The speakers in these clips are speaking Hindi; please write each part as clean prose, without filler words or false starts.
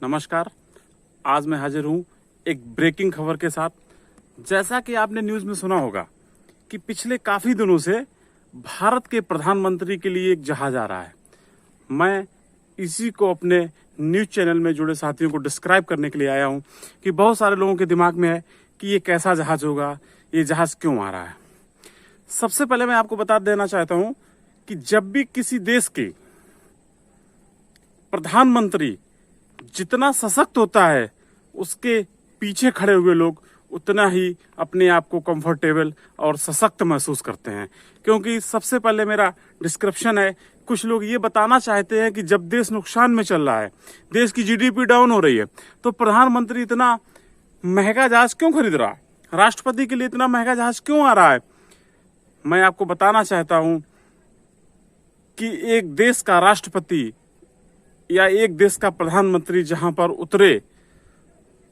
नमस्कार। आज मैं हाजिर हूँ एक ब्रेकिंग खबर के साथ। जैसा कि आपने न्यूज़ में सुना होगा कि पिछले काफ़ी दिनों से भारत के प्रधानमंत्री के लिए एक जहाज़ आ रहा है। मैं इसी को अपने न्यूज़ चैनल में जुड़े साथियों को डिस्क्राइब करने के लिए आया हूँ कि बहुत सारे लोगों के दिमाग में है कि ये कैसा जहाज़ होगा, ये जहाज़ क्यों आ रहा है। सबसे पहले मैं आपको बता देना चाहता हूँ कि जब भी किसी देश के प्रधानमंत्री जितना सशक्त होता है, उसके पीछे खड़े हुए लोग उतना ही अपने आप को कंफर्टेबल और सशक्त महसूस करते हैं। क्योंकि सबसे पहले मेरा डिस्क्रिप्शन है, कुछ लोग ये बताना चाहते हैं कि जब देश नुकसान में चल रहा है, देश की जीडीपी डाउन हो रही है, तो प्रधानमंत्री इतना महंगा जहाज क्यों खरीद रहा है, राष्ट्रपति के लिए इतना महंगा जहाज क्यों आ रहा है। मैं आपको बताना चाहता हूं कि एक देश का राष्ट्रपति या एक देश का प्रधानमंत्री जहां पर उतरे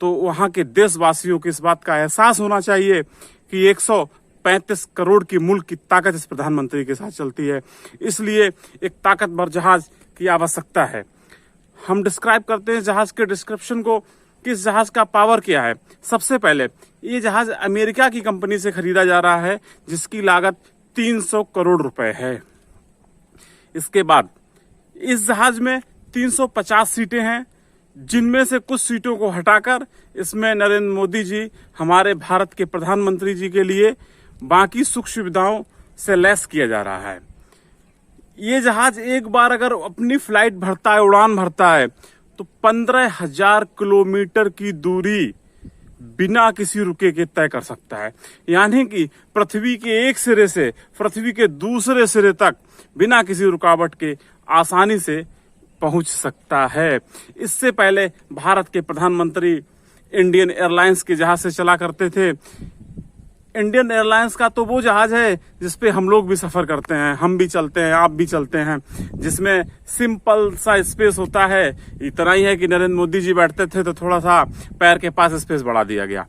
तो वहां के देशवासियों को इस बात का एहसास होना चाहिए कि 135 करोड़ की मुल्क की ताकत इस प्रधानमंत्री के साथ चलती है। इसलिए एक ताकतवर जहाज की आवश्यकता है। हम डिस्क्राइब करते हैं जहाज के डिस्क्रिप्शन को, किस जहाज का पावर क्या है। सबसे पहले ये जहाज अमेरिका की कंपनी से खरीदा जा रहा है, जिसकी लागत 300 करोड़ रुपए है। इसके बाद इस जहाज में 350 सीटें हैं, जिनमें से कुछ सीटों को हटाकर इसमें नरेंद्र मोदी जी, हमारे भारत के प्रधानमंत्री जी के लिए बाकी सुख सुविधाओं से लैस किया जा रहा है। ये जहाज एक बार अगर अपनी फ्लाइट भरता है, उड़ान भरता है, तो 15,000 किलोमीटर की दूरी बिना किसी रुके के तय कर सकता है। यानी कि पृथ्वी के एक सिरे से पृथ्वी के दूसरे सिरे तक बिना किसी रुकावट के आसानी से पहुंच सकता है। इससे पहले भारत के प्रधानमंत्री इंडियन एयरलाइंस के जहाज से चला करते थे। इंडियन एयरलाइंस का तो वो जहाज है जिसपे हम लोग भी सफर करते हैं, हम भी चलते हैं, आप भी चलते हैं, जिसमें सिंपल सा स्पेस होता है। इतना ही है कि नरेंद्र मोदी जी बैठते थे तो थोड़ा सा पैर के पास स्पेस बढ़ा दिया गया,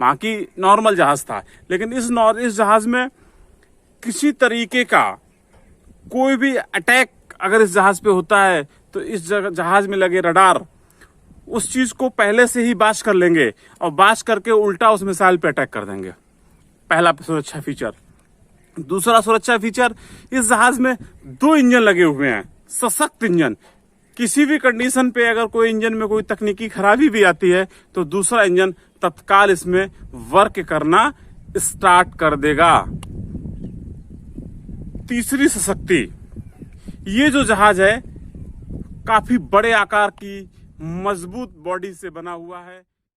बाकी नॉर्मल जहाज था। लेकिन इस जहाज में किसी तरीके का कोई भी अटैक अगर इस जहाज पे होता है तो इस जहाज में लगे रडार उस चीज को पहले से ही बाश कर लेंगे और बाश करके उल्टा उस मिसाइल पे अटैक कर देंगे। पहला सुरक्षा फीचर। दूसरा सुरक्षा फीचर, इस जहाज में 2 इंजन लगे हुए हैं, सशक्त इंजन। किसी भी कंडीशन पे अगर कोई इंजन में कोई तकनीकी खराबी भी आती है तो दूसरा इंजन तत्काल इसमें वर्क करना स्टार्ट कर देगा। तीसरी सशक्ति, ये जो जहाज है काफी बड़े आकार की मजबूत बॉडी से बना हुआ है।